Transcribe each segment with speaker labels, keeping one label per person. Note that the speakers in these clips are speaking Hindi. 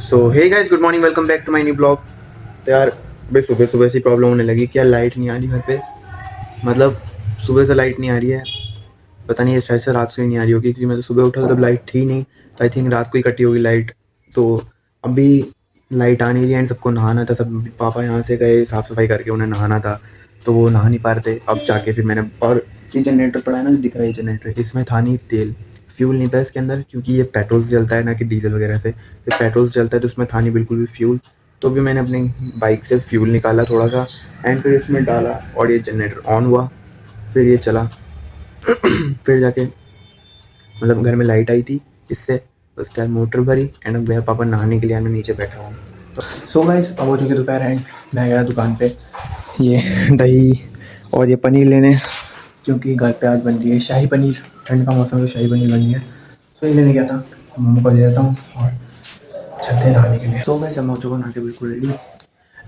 Speaker 1: So hey guys, good morning, welcome back to my new blog. तो यार भाई सुबह सुबह से प्रॉब्लम होने लगी कि यार लाइट नहीं आ रही घर पे। मतलब सुबह से लाइट नहीं आ रही है। पता नहीं है, शायद से रात से ही नहीं आ रही होगी, क्योंकि मैं तो सुबह उठा तब लाइट थी नहीं। तो आई थिंक रात को ही कटी होगी लाइट। तो अभी लाइट आ नहीं रही है एंड सबको नहाना था। सब पापा यहाँ से गए साफ़ सफाई करके, उन्हें नहाना था तो वो नहा नहीं पा रहे थे। अब जाके फिर मैंने, और ये जनरेटर पड़ा है ना जो दिख रहा है जनरेटर, इसमें था नहीं तेल, फ्यूल नहीं था इसके अंदर, क्योंकि ये पेट्रोल से चलता है ना कि डीजल वगैरह से। ये पेट्रोल से चलता है तो उसमें था नहीं बिल्कुल भी फ्यूल। तो भी मैंने अपनी बाइक से फ्यूल निकाला थोड़ा सा एंड फिर इसमें डाला और ये जनरेटर ऑन हुआ। फिर ये चला। फिर जाके मतलब घर में लाइट आई थी इससे, उसके बाद मोटर भरी एंड अब गया पापा नहाने के लिए, मैं नीचे बैठा हूँ। तो सो गाइस, अब हो चुकी दोपहर एंड मैं गया दुकान पे ये दही और ये पनीर लेने, क्योंकि घर पे आज बन रही है शाही पनीर। ठंड का मौसम है तो शाही पनीर बन रही है। सो ये लेने गया था, मम्मा को दे देता हूँ और चलते हैं नहाने के लिए। सो गाइस, मैं हो चुका नहा के बिल्कुल रेडी।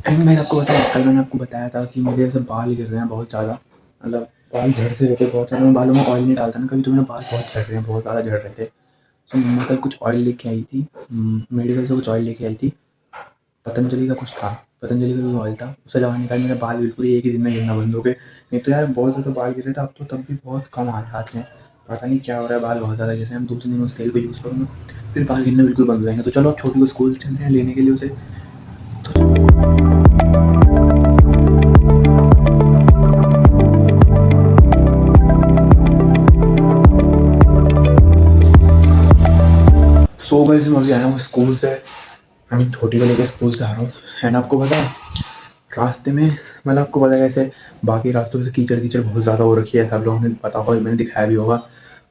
Speaker 1: एंड मैंने आपको बताया, कल मैंने आपको बताया था कि मेरे ऐसे बाल गिर रहे हैं बहुत ज़्यादा। मतलब बाल झड़ से रहते बहुत ज़्यादा। मैं बालों में ऑयल नहीं डालता ना कभी, तो मेरे बाल बहुत झड़ रहे हैं, बहुत ज़्यादा झड़ रहे थे। सो मम्मा कल कुछ ऑयल लेके आई थी, मेडिकल से कुछ ऑयल लेके आई थी। पतंजलि का कुछ था, पतंजलि का कोई ऑयल था, उसे लगाने का मेरे बाल बिल्कुल ही एक ही दिन में गिरना बंद हो गए। नहीं तो यार बहुत ज़्यादा बाल गिर रहे थे, अब तो तब भी बहुत कम आ रहा है हाथ में। पता नहीं क्या हो रहा है, बाल बहुत ज़्यादा गिर रहे हैं। हम 2-3 दिन उस तेल को यूज़ करूँगा फिर बाल गिरना बिल्कुल बंद हो जाएंगे। तो चलो अब छोटी को स्कूल चलते हैं लेने के लिए उसे। तो सो गाइस, मैं अभी आया हूँ स्कूल से। मैं छोटी को लेकर स्कूल से आ रहा हूँ एंड आपको पता है रास्ते में, मतलब आपको पता है कैसे बाकी रास्तों से कीचड़ कीचड़ बहुत ज़्यादा हो रखी है, सब लोगों ने पता होगा, मैंने दिखाया भी होगा।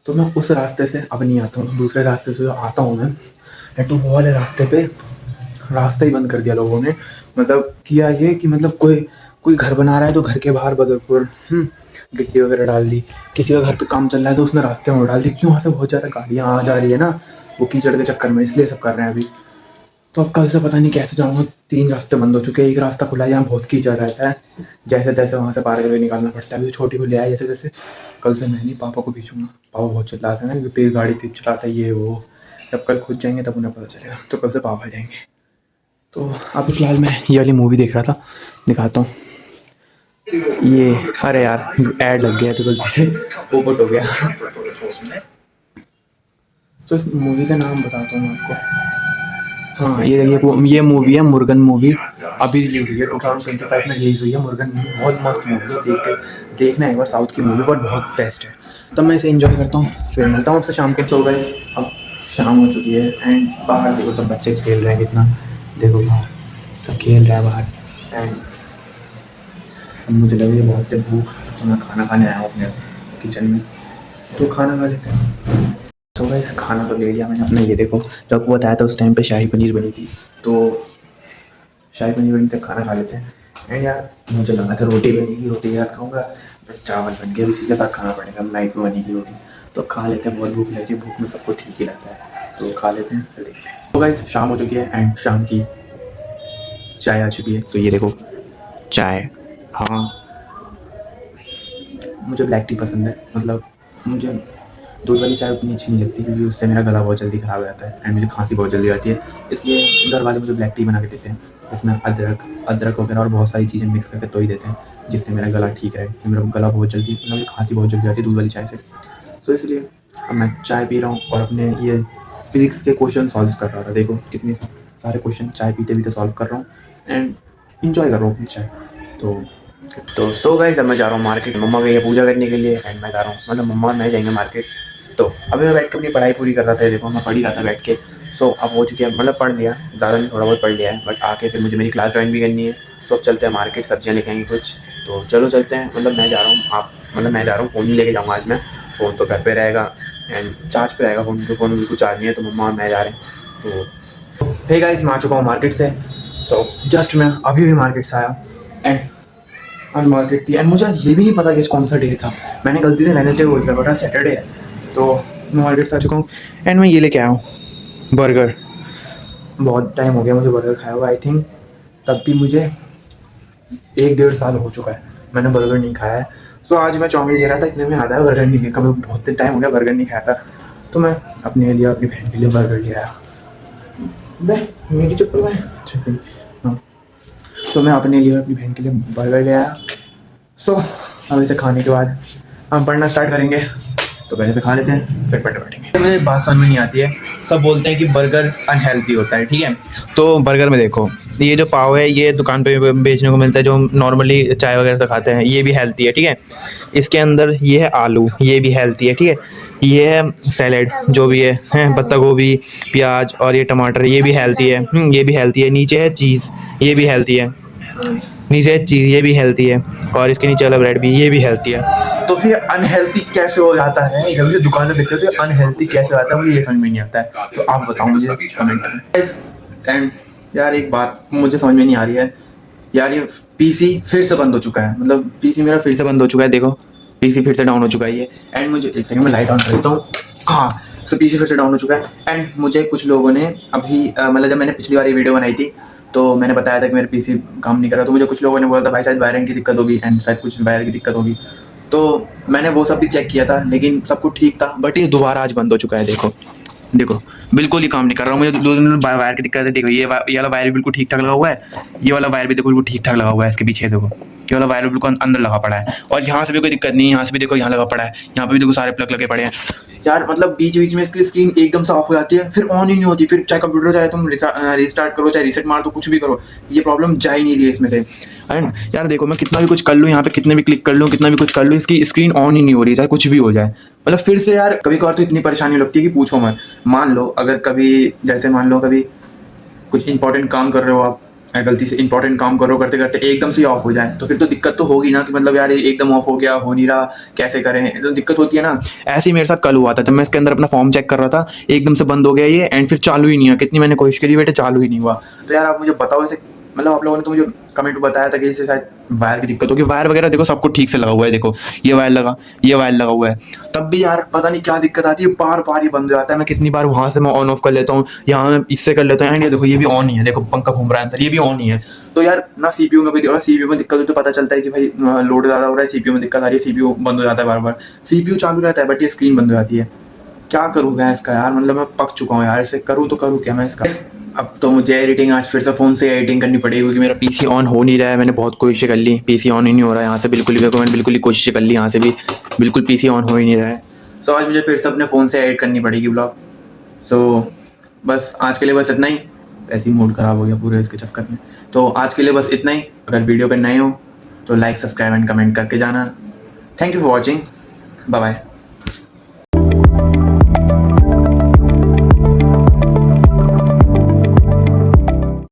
Speaker 1: तो मैं उस रास्ते से अब नहीं आता हूँ, दूसरे रास्ते से जो आता हूँ मैं, तो वो वाले रास्ते पे रास्ता ही बंद कर दिया लोगों ने। मतलब किया ये कि मतलब कोई कोई घर बना रहा है तो घर के बाहर बदरपुर गिट्टी वगैरह डाल दी। किसी का घर पे काम चल रहा है तो उसने रास्ते में डाल दी, क्यों वहाँ से बहुत ज़्यादा गाड़ियाँ आ जा रही है ना वो कीचड़ के चक्कर में, इसलिए सब कर रहे हैं अभी। तो अब कल से पता नहीं कैसे जाऊँगा। 3 रास्ते बंद हो चुके हैं, एक रास्ता खुला है जहाँ बहुत कीचड़ रहता है, जैसे तैसे वहाँ से पार करके निकालना पड़ता है। अभी छोटी को ले आया जैसे तैसे। कल से मैं नहीं, पापा को भेजूँगा। पापा बहुत चिल्लाते हैं ना कि तेज़ गाड़ी तेज चलाता है ये वो। जब कल खुद जाएंगे तब उन्हें पता चलेगा, तो कल से पापा जाएंगे। तो अभी फ़िलहाल मैं ये वाली मूवी देख रहा था, दिखाता हूँ। ये अरे यार ऐड लग गया तो गलती से पोपट हो गया। तो इस मूवी का नाम बताता हूँ मैं आपको। हाँ ये देखिए, ये मूवी है मुर्गन मूवी। अभी रिलीज़ हुई है 2025 में रिलीज़ हुई है मुर्गन मूवी। बहुत मस्त मूवी है, देखना एक बार, साउथ की मूवी बट बहुत बेस्ट है। तो मैं इसे एंजॉय करता हूँ, फिर मिलता हूँ आपसे शाम के। सो गाइस, अब शाम हो चुकी है एंड बाहर देखो सब बच्चे खेल रहे हैं कितना। देखो बाहर सब खेल रहे हैं बाहर एंड मुझे लग रही है बहुत तेज भूख। तो मैं खाना खाने आया हूँ अपने किचन में, तो खाना खा लेते हैं। तो गाइस खाना तो ले लिया मैंने अपना। ये देखो जो आपको बताया था उस टाइम पे शाही पनीर बनी थी, तो शाही पनीर बनी थी, खाना खा लेते हैं। एंड यार मुझे लगा था रोटी बनेगी, रोटी के साथ खाऊंगा, बट चावल बन गया, इसी के साथ खाना पड़ेगा, नाइट में बनेगी रोटी। तो खा लेते हैं, बहुत भूख लगी है, भूख में सबको ठीक ही लगता है, तो खा लेते हैं फिर देखते हैं। तो गाइस शाम हो चुकी है एंड शाम की चाय आ चुकी है। तो ये देखो चाय। हाँ मुझे ब्लैक टी पसंद है। मतलब मुझे दूध वाली चाय उतनी अच्छी नहीं लगती, क्योंकि उससे मेरा गला बहुत जल्दी ख़राब हो जाता है एंड मुझे खांसी बहुत जल्दी आती है। इसलिए घर वाले मुझे ब्लैक टी बना के देते हैं, इसमें अदरक वगैरह और बहुत सारी चीज़ें मिक्स करके तो ही देते हैं, जिससे मेरा गला ठीक रहे, क्योंकि मेरा गला बहुत जल्दी, मतलब मुझे खांसी बहुत जल्दी आती है दूध वाली चाय से। तो इसलिए अब मैं चाय पी रहा हूँ और अपने ये फिज़िक्स के क्वेश्चन सॉल्व कर रहा था। देखो कितने सारे क्वेश्चन चाय पीते पीते सॉल्व कर रहा हूँ एंड इन्जॉय कर रहा हूँ अपनी चाय। तो गाइस अब मैं जा रहा हूँ मार्केट, मम्मा गई है पूजा करने के लिए एंड मैं जा रहा हूँ, मतलब मम्मा और मैं जाएंगे मार्केट। तो अभी मैं बैठ के अपनी पढ़ाई पूरी कर रहा था, देखो मैं पढ़ ही रहा था बैठ के। सो अब हो चुकी है, मतलब पढ़ लिया, ज़्यादा नहीं थोड़ा बहुत पढ़ लिया है, बट आके फिर मुझे मेरी क्लास ज्वाइन भी करनी है। तो अब चलते हैं मार्केट, सब्जियाँ लेके आएंगे कुछ। तो चलो चलते हैं, मतलब मैं जा रहा हूँ, आप मतलब मैं जा रहा हूँ, फ़ोन नहीं लेके जाऊँगा आज मैं। फ़ोन तो घर पर रहेगा एंड चार्ज पे रहेगा फ़ोन, तो फ़ोन बिल्कुल चार्ज नहीं है। तो मम्मा और मैं जा रहे हैं। तो हे गाइस, मैं आ चुका हूँ मार्केट से। सो जस्ट मैं अभी भी मार्केट से आया एंड आज मार्केट थी एंड मुझे आज ये भी नहीं पता कि कौन सा डे था। मैंने गलती से वेडनेसडे बोल दिया, बट आज सैटरडे है। तो मैं मार्केट से आ चुका हूँ एंड मैं ये लेके आया हूँ बर्गर। बहुत टाइम हो गया मुझे बर्गर खाया हुआ, आई थिंक तब भी मुझे 1-1.5 साल हो चुका है मैंने बर्गर नहीं खाया है। सो आज मैं चाउमीन ले रहा था, इतने में याद आया बर्गर नहीं लिया, कभी बहुत टाइम हो गया बर्गर नहीं खाया था। तो मैं अपने लिए, अपनी बहन के लिए बर्गर ले आया। बे मेरी चप्पल में अच्छा भाई। हाँ, तो मैं अपने लिए अपनी बहन के लिए बर्गर ले आया। सो अब इसे खाने के बाद हम पढ़ना स्टार्ट करेंगे। तो पहले से खा लेते हैं फिर पढ़ने बैठेंगे। मुझे बात समझ में नहीं आती है, सब बोलते हैं कि बर्गर अनहेल्दी होता है, ठीक है। तो बर्गर में देखो, ये जो पाव है ये दुकान पे बेचने को मिलता है, जो हम नॉर्मली चाय वगैरह से खाते हैं, ये भी हेल्थी है, ठीक है। इसके अंदर ये है आलू, ये भी हेल्थी है, ठीक है। ये है सैलेड जो भी है पत्ता गोभी, प्याज और ये टमाटर, ये भी हेल्थी है। ये भी हेल्थी है। नीचे है चीज़, ये भी हेल्थी है। नीचे है चीज़, ये भी हेल्थी है। और इसके नीचे वाला ब्रेड भी, ये भी हेल्थी है। तो फिर अनहेल्थी कैसे हो जाता है, जब ये दुकान में देखते हो तो अनहेल्थी कैसे हो जाता है, मुझे ये समझ में नहीं आता है। तो आप बताओ मुझे कमेंट में। एंड यार एक बात मुझे समझ में नहीं आ रही है यार, ये पीसी फिर से बंद हो चुका है। मतलब पीसी मेरा फिर से बंद हो चुका है, देखो पीसी फिर से डाउन हो चुका है ये। एंड मुझे एक सेकंड में लाइट ऑन कर देता हूँ। हाँ, सो पीसी फिर से डाउन हो चुका है। एंड मुझे कुछ लोगों ने अभी मतलब जब मैंने पिछली बार ये वीडियो बनाई थी तो मैंने बताया था कि मेरे पीसी काम नहीं कर रहा, तो मुझे कुछ लोगों ने बोला था भाई शायद वायरिंग की दिक्कत होगी एंड शायद कुछ वायर की दिक्कत होगी। तो मैंने वो सब भी चेक किया था लेकिन सब कुछ ठीक था, बट ये दोबारा आज बंद हो चुका है। देखो देखो बिल्कुल ही काम नहीं कर रहा। मुझे दो दिन वायर की दिक्कत है। देखो ये वाला वायर भी बिल्कुल ठीक ठाक लगा हुआ है, ये वाला वायर भी देखो बिल्कुल ठीक ठाक लगा हुआ है। इसके पीछे देखो ये वाला वायर बिल्कुल अंदर लगा पड़ा है, और यहाँ से भी कोई दिक्कत नहीं है। यहाँ से भी देखो यहाँ लगा पड़ा है, यहाँ पे भी देखो सारे प्लग लगे पड़े हैं यार। मतलब बीच बीच में इसकी स्क्रीन एकदम से ऑफ हो जाती है, फिर ऑन ही नहीं होती। फिर चाहे कंप्यूटर चाहे तुम रिस्टार्ट करो, चाहे रीसेट मार दो, कुछ भी करो, ये प्रॉब्लम जा ही नहीं रही है इसमें से। एंड यार देखो मैं कितना भी कुछ कर लूँ यहाँ पे, कितने भी क्लिक कर लूँ, कितना भी कुछ कर लूँ, इसकी स्क्रीन ऑन ही नहीं हो रही, चाहे कुछ भी हो जाए। मतलब फिर से यार कभी कभार तो इतनी परेशानी लगती है कि पूछो मत। मान लो अगर कभी जैसे मान लो कभी कुछ इंपॉर्टेंट काम कर रहे हो आप, गलती से इंपॉर्टेंट काम करो, करते करते एकदम से ऑफ हो जाए, तो फिर तो दिक्कत तो होगी ना कि मतलब यार ये एकदम ऑफ हो गया, हो नहीं रहा, कैसे करें, तो दिक्कत होती है ना। ऐसे ही मेरे साथ कल हुआ था, जब मैं इसके अंदर अपना फॉर्म चेक कर रहा था, एकदम से बंद हो गया ये एंड फिर चालू ही नहीं हुआ। कितनी मैंने कोशिश करी बेटे, चालू ही नहीं हुआ। तो यार आप मुझे बताओ इसे, मतलब आप लोगों ने तो मुझे कमेंट में बताया था कि इसे शायद वायर की दिक्कत होगी। वायर वगैरह देखो सब कुछ ठीक से लगा हुआ है, देखो ये वायर लगा, ये वायर लगा हुआ है, तब भी यार पता नहीं क्या दिक्कत आती है, बार बार ये बंद हो जाता है। मैं कितनी बार वहां से मैं ऑन ऑफ कर लेता हूँ, यहाँ मैं इससे कर लेता हूँ, एंड ये देखो ये भी ऑन ही है, देखो पंखा घूम रहा है अंदर, ये भी ऑन ही है। तो यार ना सीपीयू में कोई दिक्कत, सीपीयू में दिक्कत हो तो पता चलता है कि भाई लोड ज़्यादा हो रहा है, सीपीयू में दिक्कत आ रही है, सीपीयू बंद हो जाता है बार बार। सीपीयू चालू रहता है बट ये स्क्रीन बंद हो जाती है। क्या करूँ मैं इसका यार, मतलब मैं पक चुका हूँ यार, इसे करूँ तो करूँ क्या मैं इसका। अब तो मुझे एडिटिंग आज फिर से फ़ोन से एडिटिंग करनी पड़ेगी क्योंकि मेरा पीसी ऑन हो नहीं रहा है। मैंने बहुत कोशिशें कर ली, पीसी ऑन ही नहीं हो रहा है यहाँ से बिल्कुल भी। मैंने बिल्कुल ही कोशिशें कर ली यहाँ से भी, बिल्कुल पीसी ऑन हो ही नहीं रहा है। सो आज मुझे फिर से अपने फ़ोन से एडिट करनी पड़ेगी ब्लॉग। सो बस आज के लिए बस इतना ही। ऐसे ही मूड ख़राब हो गया पूरे इसके चक्कर में। तो आज के लिए बस इतना ही। अगर वीडियो पर नए हो तो लाइक सब्सक्राइब एंड कमेंट करके जाना। Thank you for watching, bye bye.